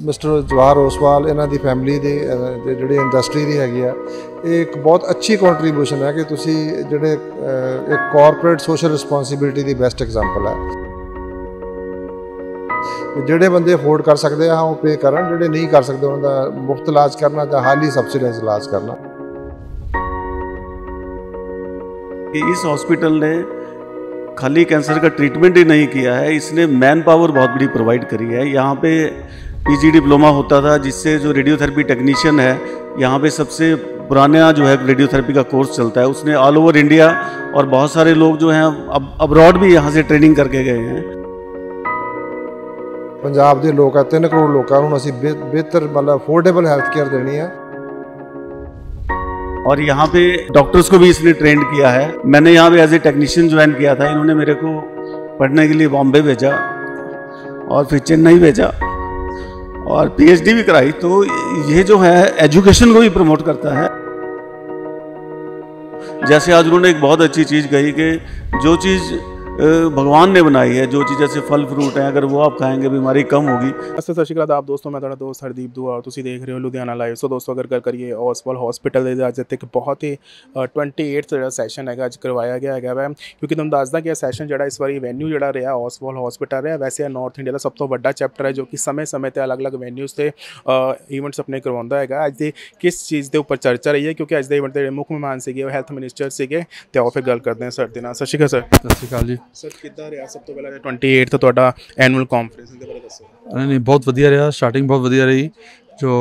Mister Jawahar Oswal ਇਹਨਾਂ ਦੀ family ਦੇ ਜਿਹੜੇ ਇੰਡਸਟਰੀ ਦੀ ਹੈਗੀ ਆ, ਇਹ ਇੱਕ ਬਹੁਤ ਅੱਛੀ ਕੰਟਰੀਬਿਊਸ਼ਨ ਹੈ ਕਿ ਤੁਸੀਂ ਜਿਹੜੇ ਇੱਕ ਕਾਰਪੋਰੇਟ ਸੋਸ਼ਲ ਰਿਸਪੌਂਸਿਬਿਲਿਟੀ ਦੀ ਬੈਸਟ ਐਗਜ਼ਾਮਪਲ ਹੈ। ਜਿਹੜੇ ਬੰਦੇ ਅਫੋਰਡ ਕਰ ਸਕਦੇ ਆ ਉਹ ਪੇ ਕਰਨ, ਜਿਹੜੇ ਨਹੀਂ ਕਰ ਸਕਦੇ ਉਹਨਾਂ ਦਾ ਮੁਫਤ ਇਲਾਜ करना ਜਾਂ हाईली सब्सिडाइज इलाज करना। इस हॉस्पिटल ने खाली कैंसर का ट्रीटमेंट ही नहीं किया है, इसने मैन पावर बहुत बड़ी प्रोवाइड करी है। यहाँ पे पीजी डिप्लोमा होता था, जिससे जो रेडियोथेरेपी टेक्नीशियन है यहाँ पे सबसे पुराना जो है रेडियोथेरेपी का कोर्स चलता है, उसने ऑल ओवर इंडिया और बहुत सारे लोग जो हैं अब अब्रॉड भी यहाँ से ट्रेनिंग करके गए हैं। पंजाब के लोग 3 करोड़ लोगों को असीं बेहतर मतलब अफोर्डेबल हैल्थ केयर देनी है। और यहाँ पे डॉक्टर्स को भी इसने ट्रेंड किया है। मैंने यहाँ पे एज ए टेक्नीशियन ज्वाइन किया था, इन्होंने मेरे को पढ़ने के लिए बॉम्बे भेजा और फिर चेन्नई भेजा और पीएचडी भी कराई। तो ये जो है एजुकेशन को भी प्रमोट करता है। जैसे आज उन्होंने एक बहुत अच्छी चीज़ कही कि जो चीज़ भगवान ने बनाई है, जो चीज़ जैसे फल फ्रूट हैं, अगर वो आप खाएंगे बीमारी कम होगी। सत श्री अकाल आप दोस्तों, मैं तुहाडा दोस्त हरदीप दुआ और तुसीं देख रहे हो लुधियाना लाइव। सो दोस्तों अगर गल करिए ओसवाल हॉस्पिटल दे अज एक बहुत ही 28th जो सैशन है अज करवाया गया है वै, क्योंकि तुहानूं दसदा कि सैशन जो इस बारी वैन्यू जो रहा ओसवाल हॉस्पिटल रहा। वैसे नॉर्थ इंडिया का सब तो बड़ा चैप्टर है जो कि समय समय पर अलग अलग वैन्यूज़ से ईवेंट्स अपने करवाता है। अज की किस चीज़ के उपर चर्चा रही है, क्योंकि अज के ईवेंट के मुख्य मेहमान से हैल्थ मिनिस्टर से, तो आओ फिर गल करते हैं सर के नाल। सत श्री अकाल सर। सत श्री अकाल जी। सर किद्दां रहा सब तो पहले 28 ਤੁਹਾਡਾ ਐਨੂਅਲ ਕਾਨਫਰੰਸ ਦੇ ਬਾਰੇ ਦੱਸੋ। नहीं बहुत वधिया रहा, स्टार्टिंग बहुत वधिया रही। जो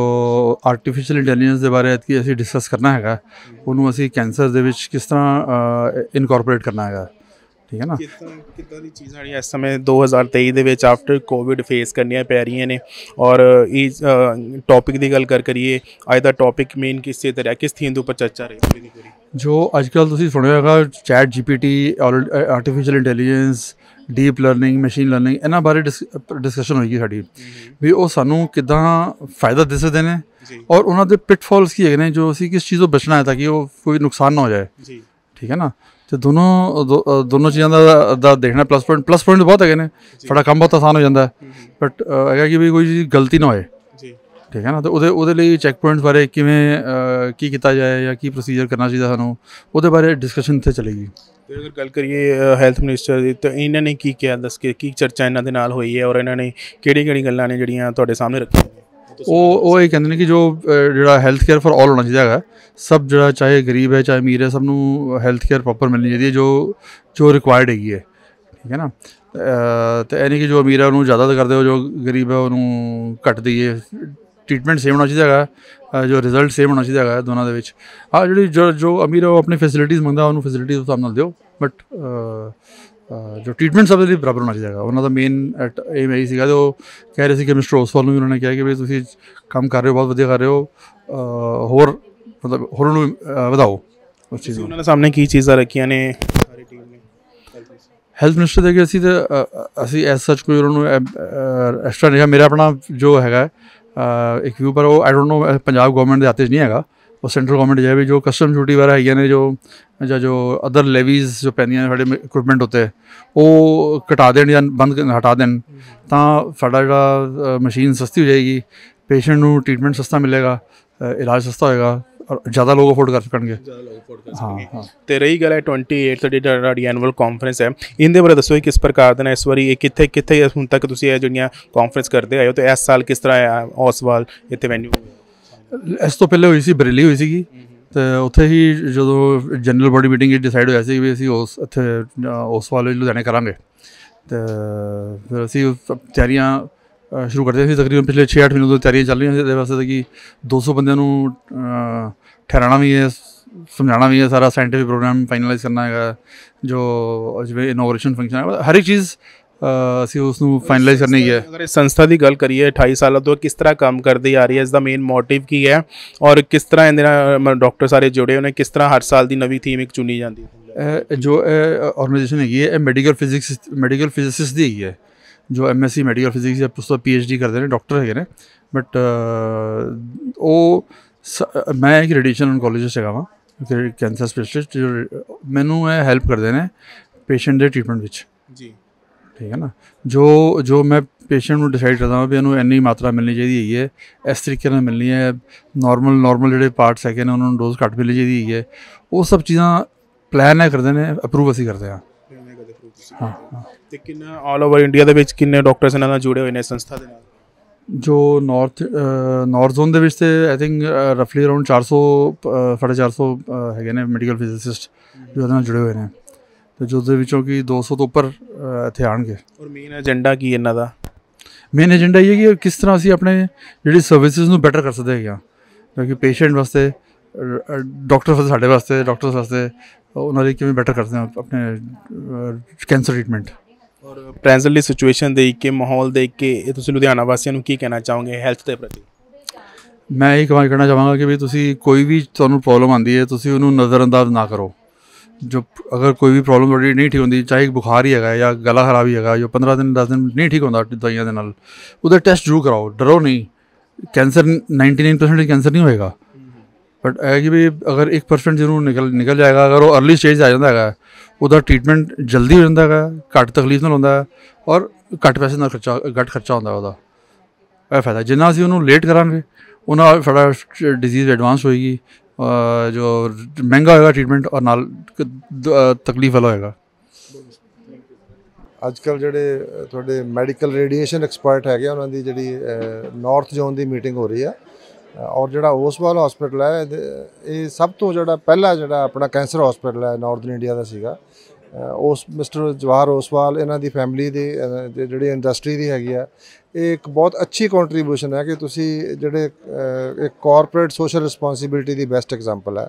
आर्टिफिशियल इंटैलीजेंस के बारे कि असीं डिस्कस करना है, उन्होंने असीं कैंसर दे विच किस तरह इनकॉर्पोरेट करना है, ठीक है ना। किद्दां दी चीज़ां ਜਿਹੜੀਆਂ ਇਸ ਸਮੇਂ 2023 ਦੇ ਵਿੱਚ ਆਫਟਰ ਕੋਵਿਡ ਫੇਸ ਕਰਨੀਆਂ ਪੈ ਰਹੀਆਂ ਨੇ, ਔਰ ਇਸ ਟੌਪਿਕ ਦੀ ਗੱਲ ਕਰੀਏ ਅੱਜ ਦਾ ਟੌਪਿਕ ਮੇਨ ਕਿਸ ਚੀਜ਼ ਤੇ ਰਿਹਾ, ਕਿਸ ਥੀਮ ਦੇ ਉੱਪਰ ਚਰਚਾ ਰਹੀ ਪੂਰੀ ਦੀ ਪੂਰੀ। जो अजकल तुसीं सुनिया होगा chat GPT, artificial intelligence, deep learning, machine learning, इन्हां बारे डिस्कशन होएगी साडी भी वो सानू किदां फायदा दे सकदे ने और उन्हां दे पिटफॉल्स की है जो असीं किस चीज़ तो बचना है ताकि वो कोई नुकसान ना हो जाए, ठीक है ना। तो दोनों चीज़ों का देखना प्लस पॉइंट बहुत है, साडा काम बहुत आसान हो जाता है, बट है कि भी कोई चीज़ गलती ना होए, ठीक है ना। तो उहदे लई चैक पॉइंट्स बारे किवें की किया जाए या की प्रोसीजर करना चाहिए सानू, उहदे बारे डिस्कशन इत्थे चलेगी। तो अगर गल करिए हैल्थ मिनिस्टर की, तो इन्होंने की क्या दस के की चर्चा इन्हों के नाल हुई है और इन्होंने किहड़ी गल्लां ने जिहड़ियां तुहाडे सामने रखी वो ये कहते हैं कि जो जो हेल्थ केयर फॉर ऑल होना चाहिए है, सब जो चाहे गरीब है चाहे अमीर है, सबनू हेल्थ केयर प्रॉपर मिलनी चाहिए जो रिक्वायर्ड हैगी है, ठीक है ना। तो यह नहीं कि जो अमीर है उन्होंने ज़्यादा कर दो, जो गरीब है उन्होंने घट दईए। ट्रीटमेंट सेम होना चाहिए है, जो रिजल्ट सेम होना चाहिए है दोनों के। हाँ जी जो अमीर है वो अपनी फैसिलिटीज़ मंगता उन्होंने फैसिलिटीज़ उस हिसाब नाल दिओ, बट जो ट्रीटमेंट सब लिए बराबर होना चाहिए। उन्होंने मेन एम यही सीगा, तो कह रहे थे कि मिस्टर ओसवाल ने भी उन्होंने कहा कि भाई तुसीं काम कर रहे हो, बहुत वधिया कर रहे हो, होर मतलब होर वधाओ उस चीज़। उन्होंने सामने की चीज़ां रखियां ने सारी टीम ने हैल्थ मिनिस्टर दे के असी एज सच कोई उन्होंने एक्सट्रा नहीं है। मेरा अपना जो है एक व्यू पर वो I don't know Punjab government के हाथ नहीं है, वो सेंट्रल गवर्नमेंट जो है भी जो कस्टम ड्यूटी वगैरह है ने जो अदर लेवीज़ जो पैंदियां साढ़े इक्विपमेंट होते वो घटा देन या बंद हटा देन, तो साडा जिहड़ा मशीन सस्ती हो जाएगी, पेशेंट को ट्रीटमेंट सस्ता मिलेगा, इलाज सस्ता होएगा और ज़्यादा लोग अफोर्ड कर सकेंगे। हाँ तो रही गल है 28 जी एनुअल कॉन्फ्रेंस है, इनके बारे दसो किस प्रकार देना इस बारी कितने कितने हुण तक तुसीं जिहड़ियां कॉन्फ्रेंस करते आए हो, तो इस साल किस तरह ओसवाल इत्थे वैन्यू इस तो पहले हुई सी बरेली हुई सी, तो उत्थे ही जो जनरल बॉडी मीटिंग डिसाइड होया सी भी असीं इत्थे ओसवाल लुधियाने करांगे। तो फिर असीं तैयारियां शुरू करते थे, तकरीबन पिछले 6-8 महीनों तो तैयारियां चल रही हैं वास्ते कि 200 बंदे ठहराना भी है, समझाना भी है, सारा साइंटिफिक प्रोग्राम फाइनलाइज करना है, जो जिवें इनोग्रेशन फंक्शन है, हर एक चीज़ असीं उसनूं फाइनलाइज करनी है। अगर इस संस्था की गल करिए 28 सालों तो किस तरह काम करती आ रही है, इसका मेन मोटिव की है और किस तरह इन्हें डॉक्टर सारे जुड़े उन्हें किस तरह हर साल की नवी थीम एक चुनी जाती है। जो ऑर्गेनाइजेशन है मेडिकल फिजिसिस्ट की है, जो MSc मैडिकल फिजिक्स या उस PhD करते हैं डॉक्टर है, बट वो मैं एक रेडिएशन ऑनकोलॉजिस्ट है वहाँ कैंसर स्पेशलिस्ट, जो मैनू हैल्प करते हैं पेशेंट के ट्रीटमेंट जी। ठीक है ना। जो जो मैं पेशेंट ਨੂੰ डिसाइड करदा हाँ भी ਇਹਨੂੰ ਇੰਨੀ ਮਾਤਰਾ ਮਿਲਣੀ ਚਾਹੀਦੀ ਹੈਗੀ ਹੈ, ਇਸ ਤਰੀਕੇ ਨਾਲ ਮਿਲਣੀ ਹੈ, ਨੋਰਮਲ ਜਿਹੜੇ ਪਾਰਟਸ ਹੈਗੇ ਨੇ ਉਹਨਾਂ ਨੂੰ ਡੋਜ਼ ਘੱਟ ਮਿਲਣੀ ਚਾਹੀਦੀ ਹੈਗੀ ਹੈ, ਉਹ ਸਭ ਚੀਜ਼ਾਂ ਪਲਾਨ ਹੈ ਕਰਦੇ ਨੇ, ਅਪਰੂਵ ਅਸੀਂ ਕਰਦੇ ਹਾਂ। ਹਾਂ ਤੇ ਕਿੰਨਾ ਆਲ ਓਵਰ ਇੰਡੀਆ ਦੇ ਵਿੱਚ ਕਿੰਨੇ ਡਾਕਟਰਸ ਇਹਨਾਂ ਨਾਲ ਜੁੜੇ ਹੋਏ ਨੇ ਸੰਸਥਾ ਦੇ ਨਾਲ? ਜੋ ਨਾਰਥ ਜ਼ੋਨ ਦੇ ਵਿੱਚ ਤੇ ਆਈ ਥਿੰਕ ਰਫਲੀ ਅਰਾਊਂਡ 400 450 ਹੈਗੇ ਨੇ ਮੈਡੀਕਲ ਫਿਜ਼ਿਸਿਸਟ ਜੋ ਉਹਦੇ ਨਾਲ ਜੁੜੇ ਹੋਏ ਨੇ, ਤੇ ਜੋ ਦੇ ਵਿੱਚੋਂ ਕਿ 200 ਤੋਂ ਉੱਪਰ ਇੱਥੇ ਆਉਣਗੇ। ਔਰ ਮੇਨ ਏਜੰਡਾ ਕੀ ਇਹਨਾਂ ਦਾ? ਮੇਨ ਏਜੰਡਾ ਇਹ ਹੈ ਕਿ ਕਿਸ ਤਰ੍ਹਾਂ ਅਸੀਂ ਆਪਣੇ ਜਿਹੜੀ ਸਰਵਿਸਿਜ਼ ਨੂੰ ਬੈਟਰ ਕਰ ਸਕਦੇ ਹੈਗੇ ਹਾਂ, ਕਿਉਂਕਿ ਪੇਸ਼ੈਂਟ ਵਾਸਤੇ, ਡਾਕਟਰ ਵਾਸਤੇ, ਸਾਡੇ ਵਾਸਤੇ, ਡਾਕਟਰਸ ਵਾਸਤੇ ਉਹਨਾਂ ਲਈ ਕਿਵੇਂ ਬੈਟਰ ਕਰਦੇ ਹਾਂ ਆਪਣੇ ਕੈਂਸਰ ਟ੍ਰੀਟਮੈਂਟ। ਔਰ ਪ੍ਰੈਜ਼ੈਂਟਲੀ ਸਿਚੁਏਸ਼ਨ ਦੇਖ ਕੇ, ਮਾਹੌਲ ਦੇਖ ਕੇ ਇਹ ਤੁਸੀਂ ਲੁਧਿਆਣਾ ਵਾਸੀਆਂ ਨੂੰ ਕੀ ਕਹਿਣਾ ਚਾਹੋਗੇ ਹੈਲਥ ਦੇ ਪ੍ਰਤੀ? ਮੈਂ ਇਹ ਕਹਿਣਾ ਚਾਹਾਂਗਾ ਕਿ ਵੀ ਤੁਸੀਂ ਕੋਈ ਵੀ ਤੁਹਾਨੂੰ ਪ੍ਰੋਬਲਮ ਆਉਂਦੀ ਹੈ ਤੁਸੀਂ ਉਹਨੂੰ ਨਜ਼ਰਅੰਦਾਜ਼ ਨਾ ਕਰੋ। ਜੋ ਅਗਰ ਕੋਈ ਵੀ ਪ੍ਰੋਬਲਮ ਤੁਹਾਡੀ ਨਹੀਂ ਠੀਕ ਹੁੰਦੀ, ਚਾਹੇ ਬੁਖਾਰ ਹੀ ਹੈਗਾ ਜਾਂ ਗਲਾ ਖਰਾਬ ਹੀ ਹੈਗਾ, ਜੋ 15 ਦਿਨ 10 ਦਿਨ ਨਹੀਂ ਠੀਕ ਹੁੰਦਾ ਦਵਾਈਆਂ ਦੇ ਨਾਲ, ਉਹਦਾ ਟੈਸਟ ਜ਼ਰੂਰ ਕਰਾਓ, ਡਰੋ ਨਹੀਂ। ਕੈਂਸਰ 99% ਕੈਂਸਰ ਨਹੀਂ ਹੋਏਗਾ, ਬਟ ਇਹ ਕਿ ਵੀ ਅਗਰ 1% ਜ਼ਰੂਰ ਨਿਕਲ ਜਾਏਗਾ, ਅਗਰ ਉਹ ਅਰਲੀ ਸਟੇਜ 'ਚ ਆ ਜਾਂਦਾ ਹੈਗਾ, ਉਹਦਾ ਟ੍ਰੀਟਮੈਂਟ ਜਲਦੀ ਹੋ ਜਾਂਦਾ ਹੈਗਾ, ਘੱਟ ਤਕਲੀਫ ਨਾਲ ਹੁੰਦਾ ਹੈ, ਔਰ ਘੱਟ ਪੈਸੇ ਨਾਲ ਘੱਟ ਖਰਚਾ ਹੁੰਦਾ ਉਹਦਾ। ਇਹ ਫਾਇਦਾ। ਜਿੰਨਾ ਅਸੀਂ ਉਹਨੂੰ ਲੇਟ ਕਰਾਂਗੇ ਉਹਨਾਂ ਸਾਡਾ ਡਿਜ਼ੀਜ਼ ਐਡਵਾਂਸ ਹੋਏਗੀ, ਜੋ ਮਹਿੰਗਾ ਹੋਏਗਾ ਟ੍ਰੀਟਮੈਂਟ, ਔਰ ਨਾਲ ਤਕਲੀਫ ਵਾਲਾ ਹੋਏਗਾ। ਅੱਜ ਕੱਲ੍ਹ ਜਿਹੜੇ ਤੁਹਾਡੇ ਮੈਡੀਕਲ ਰੇਡੀਏਸ਼ਨ ਐਕਸਪਰਟ ਹੈਗੇ ਉਹਨਾਂ ਦੀ ਜਿਹੜੀ ਨਾਰਥ ਜ਼ੋਨ ਦੀ ਮੀਟਿੰਗ ਹੋ ਰਹੀ ਆ, ਔਰ ਜਿਹੜਾ ਓਸਵਾਲ ਹਸਪੀਟਲ ਹੈ ਇਹ ਸਭ ਤੋਂ ਜਿਹੜਾ ਪਹਿਲਾ ਜਿਹੜਾ ਆਪਣਾ ਕੈਂਸਰ ਹਸਪੀਟਲ ਹੈ ਨਾਰਥਨ ਇੰਡੀਆ ਦਾ ਸੀਗਾ। ਉਸ ਮਿਸਟਰ ਜਵਾਹਰ ਓਸਵਾਲ ਇਹਨਾਂ ਦੀ ਫੈਮਿਲੀ ਦੀ ਜਿਹੜੀ ਇੰਡਸਟਰੀ ਦੀ ਹੈਗੀ ਆ, ਇਹ ਇੱਕ ਬਹੁਤ ਅੱਛੀ ਕੰਟਰੀਬਿਊਸ਼ਨ ਹੈ ਕਿ ਤੁਸੀਂ ਜਿਹੜੇ ਇੱਕ ਕਾਰਪੋਰੇਟ ਸੋਸ਼ਲ ਰਿਸਪੌਂਸਿਬਿਲਿਟੀ ਦੀ ਬੈਸਟ ਐਗਜ਼ਾਮਪਲ ਹੈ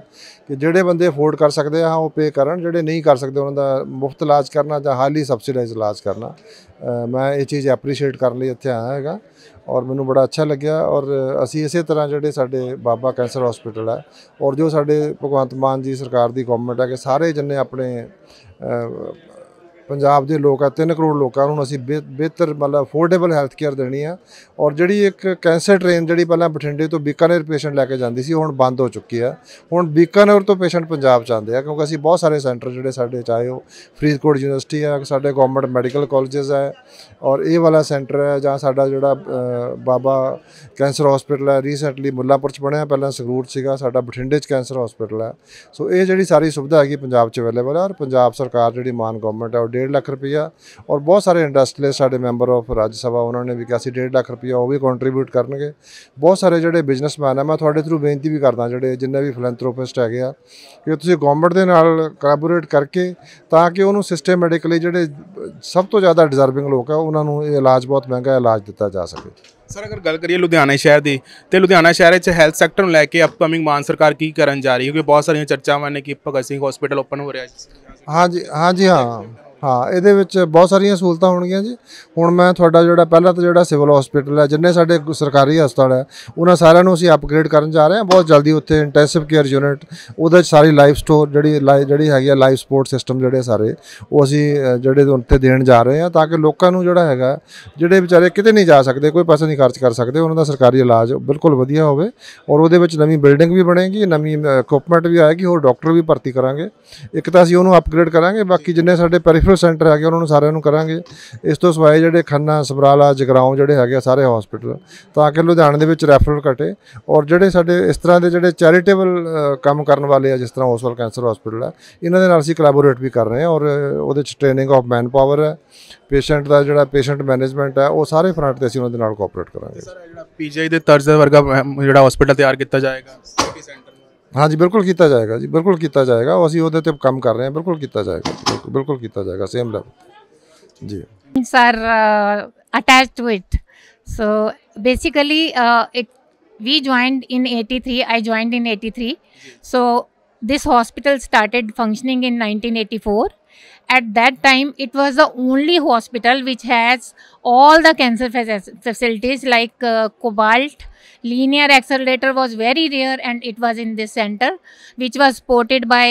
ਕਿ ਜਿਹੜੇ ਬੰਦੇ ਅਫੋਰਡ ਕਰ ਸਕਦੇ ਆ ਉਹ ਪੇ ਕਰਨ, ਜਿਹੜੇ ਨਹੀਂ ਕਰ ਸਕਦੇ ਉਹਨਾਂ ਦਾ ਮੁਫਤ ਇਲਾਜ ਕਰਨਾ ਜਾਂ ਹਾਈਲੀ ਸਬਸਿਡਾਈਜ਼ ਇਲਾਜ ਕਰਨਾ। ਮੈਂ ਇਹ ਚੀਜ਼ ਐਪਰੀਸ਼ੀਏਟ ਕਰਨ ਲਈ ਇੱਥੇ ਆਇਆ ਹੈਗਾ ਔਰ ਮੈਨੂੰ ਬੜਾ ਅੱਛਾ ਲੱਗਿਆ। ਔਰ ਅਸੀਂ ਇਸੇ ਤਰ੍ਹਾਂ ਜਿਹੜੇ ਸਾਡੇ ਬਾਬਾ ਕੈਂਸਰ ਹਸਪੀਟਲ ਹੈ ਔਰ ਜੋ ਸਾਡੇ ਭਗਵੰਤ ਮਾਨ ਜੀ ਸਰਕਾਰ ਦੀ ਗਵਰਨਮੈਂਟ ਹੈ ਕਿ ਸਾਰੇ ਜਿੰਨੇ ਆਪਣੇ ਪੰਜਾਬ ਦੇ ਲੋਕ ਆ 3 ਕਰੋੜ ਲੋਕਾਂ ਨੂੰ ਅਸੀਂ ਬਿਹਤਰ ਮਤਲਬ ਅਫੋਰਡੇਬਲ ਹੈਲਥ ਕੇਅਰ ਦੇਣੀ ਆ। ਔਰ ਜਿਹੜੀ ਇੱਕ ਕੈਂਸਰ ਟ੍ਰੇਨ ਜਿਹੜੀ ਪਹਿਲਾਂ ਬਠਿੰਡੇ ਤੋਂ ਬੀਕਾਨੇਰ ਪੇਸ਼ੈਂਟ ਲੈ ਕੇ ਜਾਂਦੀ ਸੀ, ਹੁਣ ਬੰਦ ਹੋ ਚੁੱਕੀ ਆ। ਹੁਣ ਬੀਕਾਨੇਰ ਤੋਂ ਪੇਸ਼ੈਂਟ ਪੰਜਾਬ 'ਚ ਆਉਂਦੇ ਆ, ਕਿਉਂਕਿ ਅਸੀਂ ਬਹੁਤ ਸਾਰੇ ਸੈਂਟਰ ਜਿਹੜੇ ਸਾਡੇ ਚਾਹੇ ਉਹ ਫਰੀਦਕੋਟ ਯੂਨੀਵਰਸਿਟੀ ਆ, ਸਾਡੇ ਗੌਰਮੈਂਟ ਮੈਡੀਕਲ ਕਾਲਜਸ ਹੈ, ਔਰ ਇਹ ਵਾਲਾ ਸੈਂਟਰ ਹੈ ਜਾਂ ਸਾਡਾ ਜਿਹੜਾ ਬਾਬਾ ਕੈਂਸਰ ਹਸਪੀਟਲ ਹੈ ਰੀਸੈਂਟਲੀ ਮੁੱਲਾਂਪੁਰ 'ਚ ਬਣਿਆ, ਪਹਿਲਾਂ ਸੰਗਰੂਰ ਸੀਗਾ, ਸਾਡਾ ਬਠਿੰਡੇ 'ਚ ਕੈਂਸਰ ਹਸਪੀਟਲ ਹੈ। ਸੋ ਇਹ ਜਿਹੜੀ ਸਾਰੀ ਸੁਵਿਧਾ ਹੈਗੀ ਪੰਜਾਬ 'ਚ ਅਵੇਲੇਬਲ ਹੈ। ਔਰ ਪੰਜਾਬ ਸਰਕਾਰ ਜਿਹੜੀ ਮਾਨ ਗਵਰਨਮੈਂਟ ਹੈ ਉਹ 1.5 ਲੱਖ ਰੁਪਈਆ, ਔਰ ਬਹੁਤ ਸਾਰੇ ਇੰਡਸਟਰੀਅਲਿਸਟ ਸਾਡੇ ਮੈਂਬਰ ਆਫ ਰਾਜ ਸਭਾ ਉਹਨਾਂ ਨੇ ਵੀ ਕਿਹਾ ਸੀ 1.5 ਲੱਖ ਰੁਪਈਆ ਉਹ ਵੀ ਕੰਟਰੀਬਿਊਟ ਕਰਨਗੇ। ਬਹੁਤ ਸਾਰੇ ਜਿਹੜੇ ਬਿਜ਼ਨਸਮੈਨ ਆ, ਮੈਂ ਤੁਹਾਡੇ ਥਰੂ ਬੇਨਤੀ ਵੀ ਕਰਦਾ ਜਿਹੜੇ ਜਿੰਨੇ ਵੀ ਫਿਲੈਂਥਰੋਪਿਸਟ ਹੈਗੇ ਆ ਕਿ ਤੁਸੀਂ ਗਵਰਨਮੈਂਟ ਦੇ ਨਾਲ ਕੋਲੈਬੋਰੇਟ ਕਰਕੇ ਤਾਂ ਕਿ ਉਹਨੂੰ ਸਿਸਟਮੈਟਿਕਲੀ ਜਿਹੜੇ ਸਭ ਤੋਂ ਜ਼ਿਆਦਾ ਡਿਜ਼ਰਵਿੰਗ ਲੋਕ ਆ ਉਹਨਾਂ ਨੂੰ ਇਹ ਇਲਾਜ ਬਹੁਤ ਮਹਿੰਗਾ ਇਲਾਜ ਦਿੱਤਾ ਜਾ ਸਕੇ। ਸਰ ਅਗਰ ਗੱਲ ਕਰੀਏ ਲੁਧਿਆਣਾ ਸ਼ਹਿਰ ਦੀ, ਤੇ ਲੁਧਿਆਣਾ ਸ਼ਹਿਰ ਵਿੱਚ ਹੈਲਥ ਸੈਕਟਰ ਨੂੰ ਲੈ ਕੇ ਅਪਕਮਿੰਗ ਮਾਨ ਸਰਕਾਰ ਕੀ ਕਰਨ ਜਾ ਰਹੀ ਹੈ? ਕਿਉਂਕਿ ਬਹੁਤ ਸਾਰੀਆਂ ਚਰਚਾਵਾਂ ਨੇ ਕਿ ਭਗਤ ਸਿੰਘ ਹਸਪੀਟਲ ਓਪਨ ਹੋ ਰਿਹਾ ਹੈ। ਹਾਂਜੀ ਹਾਂ ਇਹਦੇ ਵਿੱਚ ਬਹੁਤ ਸਾਰੀਆਂ ਸਹੂਲਤਾਂ ਹੋਣਗੀਆਂ ਜੀ। ਹੁਣ ਮੈਂ ਤੁਹਾਡਾ ਜਿਹੜਾ ਪਹਿਲਾਂ ਤਾਂ ਜਿਹੜਾ ਸਿਵਲ ਹਸਪੀਟਲ ਹੈ, ਜਿੰਨੇ ਸਾਡੇ ਸਰਕਾਰੀ ਹਸਪਤਾਲ ਹੈ ਉਹਨਾਂ ਸਾਰਿਆਂ ਨੂੰ ਅਸੀਂ ਅਪਗ੍ਰੇਡ ਕਰਨ ਜਾ ਰਹੇ ਹਾਂ ਬਹੁਤ ਜਲਦੀ। ਉੱਥੇ ਇੰਟੈਂਸਿਵ ਕੇਅਰ ਯੂਨਿਟ, ਉਹਦੇ 'ਚ ਸਾਰੀ ਲਾਈਫ ਸਟੋਰ ਜਿਹੜੀ ਹੈਗੀ ਆ ਲਾਈਫ ਸਪੋਰਟ ਸਿਸਟਮ ਜਿਹੜੇ ਸਾਰੇ ਉਹ ਅਸੀਂ ਜਿਹੜੇ ਉੱਥੇ ਦੇਣ ਜਾ ਰਹੇ ਹਾਂ, ਤਾਂ ਕਿ ਲੋਕਾਂ ਨੂੰ ਜਿਹੜਾ ਹੈਗਾ ਜਿਹੜੇ ਵਿਚਾਰੇ ਕਿਤੇ ਨਹੀਂ ਜਾ ਸਕਦੇ, ਕੋਈ ਪੈਸਾ ਨਹੀਂ ਖਰਚ ਕਰ ਸਕਦੇ, ਉਹਨਾਂ ਦਾ ਸਰਕਾਰੀ ਇਲਾਜ ਬਿਲਕੁਲ ਵਧੀਆ ਹੋਵੇ। ਔਰ ਉਹਦੇ ਵਿੱਚ ਨਵੀਂ ਬਿਲਡਿੰਗ ਵੀ ਬਣੇਗੀ, ਨਵੀਂ ਇਕੁਇਪਮੈਂਟ ਵੀ ਆਏਗੀ, ਹੋਰ ਡਾਕਟਰ ਵੀ ਭਰਤੀ ਕਰਾਂਗੇ। ਇੱਕ ਤਾਂ ਅਸੀਂ ਉਹਨੂੰ ਅਪਗ੍ਰੇਡ ਕਰਾਂਗੇ, ਬਾਕੀ ਜਿੰਨੇ ਸਾਡੇ ਪੈਰੀਫਰਲ ਸੈਂਟਰ ਹੈਗੇ ਉਹਨਾਂ ਨੂੰ ਸਾਰਿਆਂ ਨੂੰ ਕਰਾਂਗੇ। ਇਸ ਤੋਂ ਸਿਵਾਏ ਜਿਹੜੇ ਖੰਨਾ, ਸਮਰਾਲਾ, ਜਗਰਾਉਂ ਜਿਹੜੇ ਹੈਗੇ ਸਾਰੇ ਹਸਪੀਟਲ, ਤਾਂ ਕਿ ਲੁਧਿਆਣੇ ਦੇ ਵਿੱਚ ਰੈਫਰਲ ਘਟੇ। ਔਰ ਜਿਹੜੇ ਸਾਡੇ ਇਸ ਤਰ੍ਹਾਂ ਦੇ ਜਿਹੜੇ ਚੈਰੀਟੇਬਲ ਕੰਮ ਕਰਨ ਵਾਲੇ ਆ, ਜਿਸ ਤਰ੍ਹਾਂ ਓਸਵਾਲ ਕੈਂਸਰ ਹਸਪੀਟਲ ਹੈ, ਇਹਨਾਂ ਦੇ ਨਾਲ ਅਸੀਂ ਕੋਲੈਬੋਰੇਟ ਵੀ ਕਰ ਰਹੇ ਹਾਂ। ਔਰ ਉਹਦੇ 'ਚ ਟ੍ਰੇਨਿੰਗ ਆਫ ਮੈਨ ਪਾਵਰ ਹੈ, ਪੇਸ਼ੈਂਟ ਦਾ ਜਿਹੜਾ ਪੇਸ਼ੈਂਟ ਮੈਨੇਜਮੈਂਟ ਹੈ, ਉਹ ਸਾਰੇ ਫਰੰਟ 'ਤੇ ਅਸੀਂ ਉਹਨਾਂ ਦੇ ਨਾਲ ਕੋਆਪਰੇਟ ਕਰਾਂਗੇ। ਸਰ ਜਿਹੜਾ ਪੀਜੀਆਈ ਦੇ ਤਰਜ਼ ਵਰਗਾ ਜਿਹੜਾ ਹਸਪੀਟਲ ਤਿਆਰ ਕੀਤਾ ਜਾਏਗਾ ਸੈਂਟਰ? ਹਾਂਜੀ ਬਿਲਕੁਲ ਕੀਤਾ ਜਾਏਗਾ ਜੀ, ਬਿਲਕੁਲ ਕੀਤਾ ਜਾਏਗਾ। ਉਹ ਅਸੀਂ ਉਹਦੇ 'ਤੇ ਕੰਮ ਕਰ ਰਹੇ ਹਾਂ, ਬਿਲਕੁਲ ਕੀਤਾ ਜਾਏਗਾ, ਬਿਲकुल ਕੀਤਾ ਜਾਏਗਾ ਸੇਮ ਲੈਵਲ ਜੀ। Are attached to it. So basically we joined in 83. I joined in 83. So this hospital started functioning in 1984. At that time it was the only hospital which has all the cancer facilities like cobalt. Linear accelerator was very rare and it was in this center, which was supported by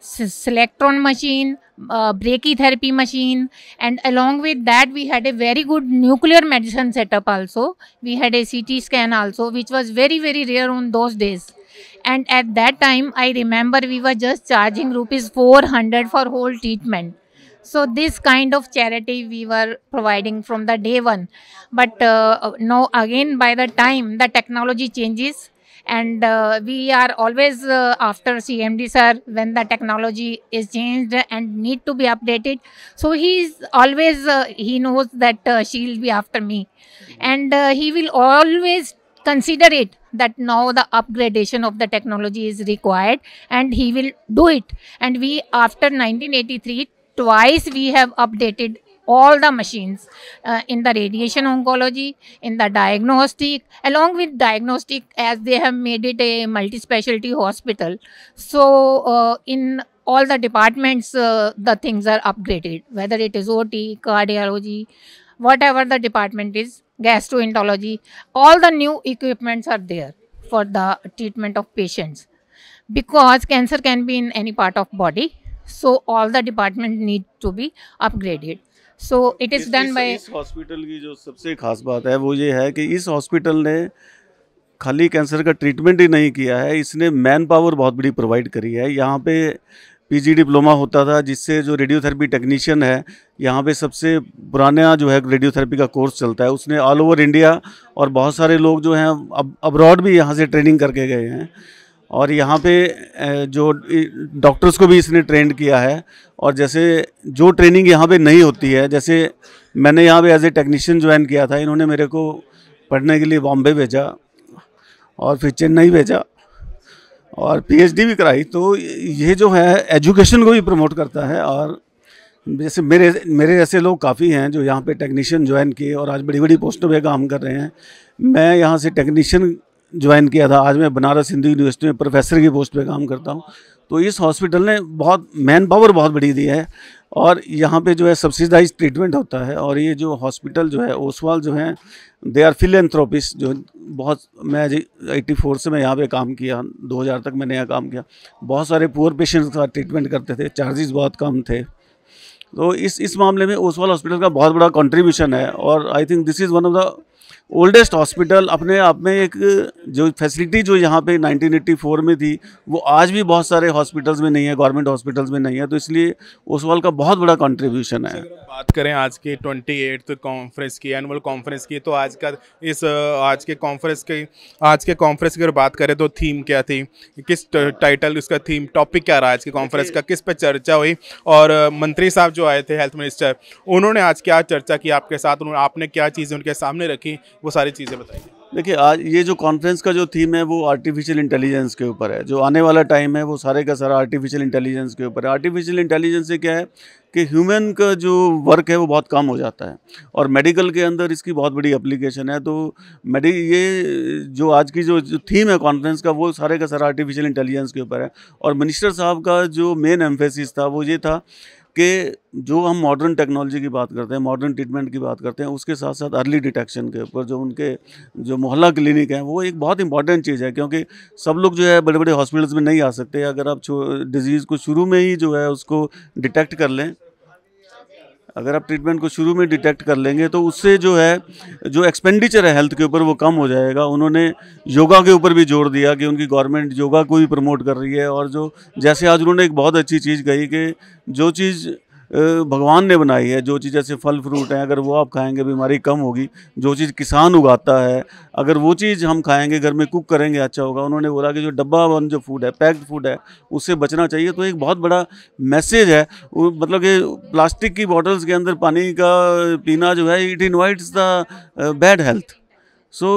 selectron machine, brachytherapy machine, and along with that we had a very good nuclear medicine setup also. We had a CT scan also, which was very rare on those days. And at that time I remember we were just charging rupees 400 for whole treatment. So this kind of charity we were providing from the day one. But now again, by the time the technology changes, and we are always after CMD sir when the technology is changed and need to be updated. So he's always he knows that she'll be after me, and he will always consider it that now the upgradation of the technology is required, and he will do it. And we, after 1983, twice we have updated all the machines in the radiation oncology, in the diagnostic, along with diagnostic, as they have made it a multi-specialty hospital. So in all the departments the things are upgraded, whether it is OT, cardiology, whatever the department is, gastroenterology, all the new equipments are there for the treatment of patients, because cancer can be in any part of body. So all the department need to be upgraded. So it is done by इस hospital की जो सबसे खास बात है वो ये है कि इस हॉस्पिटल ने खाली कैंसर का ट्रीटमेंट ही नहीं किया है, इसने मैन पावर बहुत बड़ी प्रोवाइड करी है। यहाँ पे पीजी डिप्लोमा होता था, जिससे जो रेडियोथेरेपी टेक्नीशियन है, यहाँ पे सबसे पुराना जो है रेडियोथेरेपी का कोर्स चलता है, उसने ऑल ओवर इंडिया और बहुत सारे लोग जो हैं अब अब्रॉड भी यहाँ से ट्रेनिंग करके गए हैं। और यहाँ पे जो डॉक्टर्स को भी इसने ट्रेंड किया है। और जैसे जो ट्रेनिंग यहाँ पे नहीं होती है, जैसे मैंने यहाँ पे एज ए टेक्नीशियन ज्वाइन किया था, इन्होंने मेरे को पढ़ने के लिए बॉम्बे भेजा और फिर चेन्नई भेजा और पीएचडी भी कराई। तो ये जो है एजुकेशन को भी प्रमोट करता है। और जैसे मेरे ऐसे लोग काफ़ी हैं जो यहाँ पे टेक्नीशियन ज्वाइन किए और आज बड़ी बड़ी पोस्टों पे काम कर रहे हैं। मैं यहाँ से टेक्नीशियन ज्वाइन किया था, आज मैं बनारस हिंदू यूनिवर्सिटी में प्रोफेसर की पोस्ट पे काम करता हूँ। तो इस हॉस्पिटल ने बहुत मैन पावर बहुत बड़ी दी है और यहाँ पे जो है सब्सिडाइज ट्रीटमेंट होता है। और ये जो हॉस्पिटल जो है ओसवाल जो है, दे आर फिलेंथ्रोपिस्ट जो बहुत, मैं 84 से मैं यहाँ पे काम किया, 2000 तक मैंने यहाँ काम किया। बहुत सारे पुअर पेशेंट्स का ट्रीटमेंट करते थे, चार्जेस बहुत कम थे। तो इस मामले में ओसवाल हॉस्पिटल का बहुत बड़ा कंट्रीब्यूशन है। और I think this is one of the oldest hospital. अपने आप में एक जो फैसिलिटी जो यहाँ पे 1984 में थी, वो आज भी बहुत सारे हॉस्पिटल्स में नहीं है, गवर्नमेंट हॉस्पिटल्स में नहीं है। तो इसलिए ओसवाल का बहुत बड़ा कंट्रीब्यूशन है। बात करें आज की 28th कॉन्फ्रेंस की, एनुअल कॉन्फ्रेंस की, तो आज के कॉन्फ्रेंस की अगर बात करें तो थीम क्या थी, किस टाइटल, उसका थीम, टॉपिक क्या रहा आज की कॉन्फ्रेंस का, किस पे चर्चा हुई? और मंत्री साहब जो आए थे, हेल्थ मिनिस्टर, उन्होंने आज क्या चर्चा की आपके साथ, आपने क्या चीज़ें उनके सामने रखी, वो सारी चीज़ें बताइए। देखिए, आज ये जो कॉन्फ्रेंस का जो थीम है वो आर्टिफिशियल इंटेलिजेंस के ऊपर है। जो आने वाला टाइम है वो सारे का सारा आर्टिफिशियल इंटेलिजेंस के ऊपर है। आर्टिफिशियल इंटेलिजेंस से क्या है कि ह्यूमन का जो वर्क है वो बहुत कम हो जाता है और मेडिकल के अंदर इसकी बहुत बड़ी एप्लीकेशन है। तो ये जो आज की जो थीम है कॉन्फ्रेंस का, वो सारे का सारा आर्टिफिशियल इंटेलिजेंस के ऊपर है। और मिनिस्टर साहब का जो मेन एम्फेसिस था वो ये था कि जो हम मॉडर्न टेक्नोलॉजी की बात करते हैं, मॉडर्न ट्रीटमेंट की बात करते हैं, उसके साथ साथ अर्ली डिटेक्शन के ऊपर जो उनके जो मोहल्ला क्लिनिक हैं, वो एक बहुत इंपॉर्टेंट चीज़ है। क्योंकि सब लोग जो है बड़े बड़े हॉस्पिटल्स में नहीं आ सकते। अगर आप डिजीज़ को शुरू में ही जो है उसको डिटेक्ट कर लें, अगर आप ट्रीटमेंट को शुरू में डिटेक्ट कर लेंगे तो उससे जो है जो एक्सपेंडिचर है हेल्थ के ऊपर वो कम हो जाएगा। उन्होंने योगा के ऊपर भी जोर दिया कि उनकी गवर्नमेंट योगा को भी प्रमोट कर रही है। और जो जैसे आज उन्होंने एक बहुत अच्छी चीज़ कही कि जो चीज़ भगवान ने बनाई है, जो चीज़ जैसे फल फ्रूट हैं, अगर वो आप खाएंगे बीमारी कम होगी। जो चीज़ किसान उगाता है, अगर वो चीज़ हम खाएंगे, घर में कुक करेंगे, अच्छा होगा। उन्होंने बोला कि जो डब्बा बंद जो फूड है, पैक्ड फूड है, उससे बचना चाहिए। तो एक बहुत बड़ा मैसेज है। मतलब कि प्लास्टिक की बॉटल्स के अंदर पानी का पीना जो है, it invites the bad health. So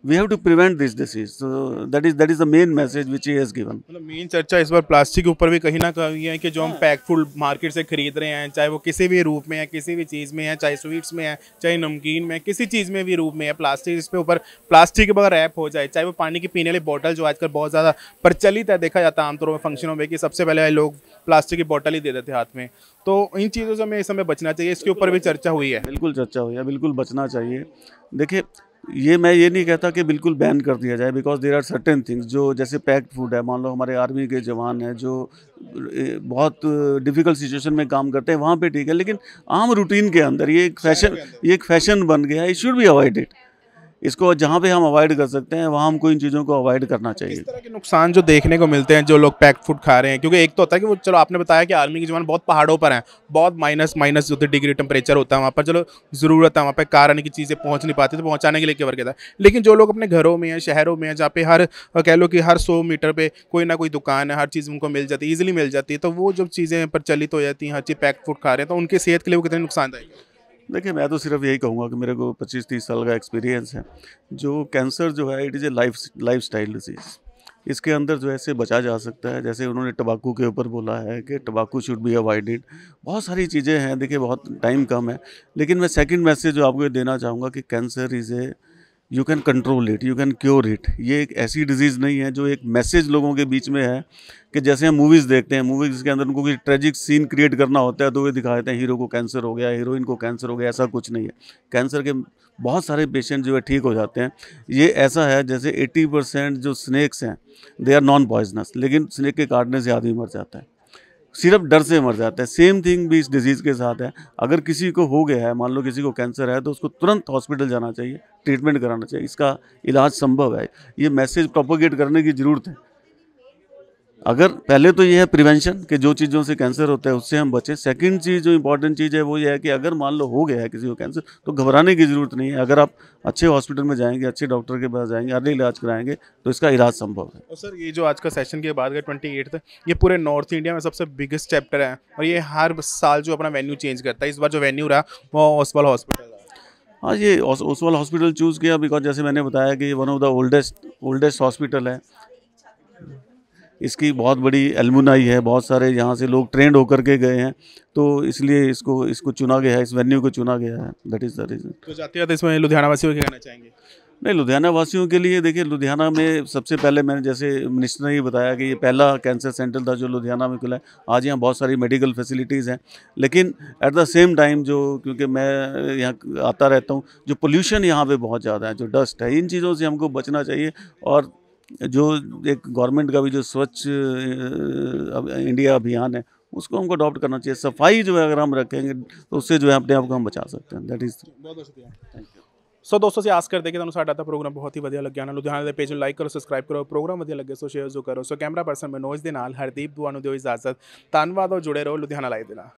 we have to prevent this disease. So that is the main message which he has given. मतलब मेन चर्चा इस बार प्लास्टिक के ऊपर भी कहीं ना कहीं है कि जो हम पैक फूड मार्केट से खरीद रहे हैं, चाहे वो किसी भी रूप में है, किसी भी चीज़ में है, चाहे स्वीट्स में है, चाहे नमकीन में, किसी चीज़ में भी रूप में है, प्लास्टिक इस पे ऊपर प्लास्टिक के बगैर रैप हो जाए, चाहे वो पानी की पीने वाली बोतल जो आजकल बहुत ज़्यादा प्रचलित है, देखा जाता है आमतौर पर फंक्शनों में कि सबसे पहले लोग प्लास्टिक की बोतल ही दे देते हाथ में। तो इन चीज़ों से हमें इस समय बचना चाहिए, इसके ऊपर भी चर्चा हुई है। बिल्कुल चर्चा हुई है, बिल्कुल बचना चाहिए। देखिए, मैं ये नहीं कहता कि बिल्कुल बैन कर दिया जाए, because there are certain things जो जैसे पैक्ड फूड है। मान लो हमारे आर्मी के जवान हैं जो बहुत डिफ़िकल्ट सिचुएशन में काम करते हैं, वहाँ पे ठीक है। लेकिन आम रूटीन के अंदर ये एक फैशन बन गया है। It should be avoided. इसको जहाँ पे हम अवॉइड कर सकते हैं वहाँ हमको इन चीज़ों को अवॉइड करना चाहिए। इस तरह के नुकसान जो देखने को मिलते हैं जो लोग पैक फूड खा रहे हैं, क्योंकि एक तो होता है कि वो, चलो आपने बताया कि आर्मी के जवान बहुत पहाड़ों पर हैं, बहुत माइनस जो डिग्री टेम्परेचर होता है वहाँ पर, चलो ज़रूरत है वहाँ पर कार आने की चीज़ें पहुँच नहीं पाती तो पहुँचाने के लिए केवल कहता है। लेकिन जो लोग अपने घरों में हैं, शहरों में हैं, जहाँ पे हर कह लो कि हर 100 मीटर पे कोई ना कोई दुकान है, हर चीज़ उनको मिल जाती है, ईजिली मिल जाती है, तो वो जब चीज़ें प्रचलित हो जाती हैं, हर चीज़ पैक फूड खा रहे हैं, तो उनकी सेहत के लिए वो कितने नुकसानदायक है? देखिए, मैं तो सिर्फ यही कहूँगा कि मेरे को 25-30 साल का एक्सपीरियंस है। जो कैंसर जो है it is a lifestyle disease. इसके अंदर जो है इससे बचा जा सकता है। जैसे उन्होंने टबाकू के ऊपर बोला है कि टबाकू शुड बी अवॉइडेड। बहुत सारी चीज़ें हैं, देखिए बहुत टाइम कम है, लेकिन मैं सेकंड मैसेज जो आपको ये देना चाहूँगा कि cancer is a, you can control it, you can cure it. ये एक ऐसी डिजीज़ नहीं है, जो एक मैसेज लोगों के बीच में है कि जैसे हम मूवीज़ देखते हैं, मूवीज़ के अंदर उनको कोई ट्रेजिक सीन क्रिएट करना होता है तो वे दिखा देते हैं हीरो को कैंसर हो गया, हीरोइन को कैंसर हो गया। ऐसा कुछ नहीं है। कैंसर के बहुत सारे पेशेंट जो है ठीक हो जाते हैं। ये ऐसा है जैसे 80% जो स्नेक्स हैं दे आर नॉन पॉइजनस, लेकिन स्नेक के काटने से आदमी मर जाता है, सिर्फ डर से मर जाता है। सेम थिंग भी इस डिजीज़ के साथ है। अगर किसी को हो गया है, मान लो किसी को कैंसर है, तो उसको तुरंत हॉस्पिटल जाना चाहिए, ट्रीटमेंट कराना चाहिए। इसका इलाज संभव है। ये मैसेज प्रोपोगेट करने की ज़रूरत है। अगर पहले तो ये है प्रिवेंशन कि जो चीज़ों से कैंसर होता है उससे हम बचें। सेकंड चीज़ जो इंपॉर्टेंट चीज़ है वो ये है कि अगर मान लो हो गया है किसी को कैंसर, तो घबराने की ज़रूरत नहीं है। अगर आप अच्छे हॉस्पिटल में जाएंगे, अच्छे डॉक्टर के पास जाएंगे, अर्ली इलाज कराएंगे तो इसका इलाज संभव है। और सर, ये जो आज का सेशन के बाद का 28th, ये पूरे नॉर्थ इंडिया में सबसे बिगेस्ट चैप्टर है, और ये हर साल जो अपना वेन्यू चेंज करता है। इस बार जो वेन्यू रहा वो ओसवाल हॉस्पिटल है। हाँ, ये ओसवाल हॉस्पिटल चूज़ किया बिकॉज जैसे मैंने बताया कि ये one of the oldest hospital है। इसकी बहुत बड़ी एल्मुनाई है, बहुत सारे यहाँ से लोग ट्रेंड होकर के गए हैं, तो इसलिए इसको चुना गया है, इस वेन्यू को चुना गया है। That is the reason. तो जाते हैं तो इसमें लुधियाना वासियों को क्या कहना चाहेंगे? नहीं, लुधियाना वासियों के लिए देखिए, लुधियाना में सबसे पहले मैंने जैसे मिनिस्टर ने ही बताया कि ये पहला कैंसर सेंटर था जो लुधियाना में खुला है। आज यहाँ बहुत सारी मेडिकल फैसिलिटीज़ हैं, लेकिन एट द सेम टाइम जो, क्योंकि मैं यहाँ आता रहता हूँ, जो पोल्यूशन यहाँ पे बहुत ज़्यादा है, जो डस्ट है, इन चीज़ों से हमको बचना चाहिए। और जो एक गवर्नमेंट का भी जो स्वच्छ इंडिया अभियान है उसको हमको अडॉप्ट करना चाहिए। सफाई जो है अगर हम रखेंगे तो उससे जो है अपने आप को हम बचा सकते हैं। That is. बहुत बहुत शुक्रिया, थैंक यू। सो दोस्तों से आस करते कि ਤੁਹਾਨੂੰ ਸਾਡਾ ਤਾਂ ਪ੍ਰੋਗਰਾਮ ਬਹੁਤ ਹੀ ਵਧੀਆ ਲੱਗਿਆ ਨਾ। ਲੁਧਿਆਣਾ ਦੇ ਪੇਜ ਨੂੰ ਲਾਈਕ ਕਰੋ, ਸਬਸਕ੍ਰਾਈਬ ਕਰੋ, ਪ੍ਰੋਗਰਾਮ ਵਧੀਆ ਲੱਗੇ ਸੋ ਸ਼ੇਅਰ ਜੋ ਕਰੋ। ਸੋ ਕੈਮਰਾ ਪਰਸਨ ਮਨੋਜ ਦੇ ਨਾਲ ਹਰਦੀਪ ਦੁਆ ਨੂੰ ਦਿਓ ਇਜਾਜ਼ਤ। ਧੰਨਵਾਦ, ਔਰ ਜੁੜੇ ਰਹੋ ਲੁਧਿਆਣਾ ਲਾਈਵ ਦੇ ਨਾਲ।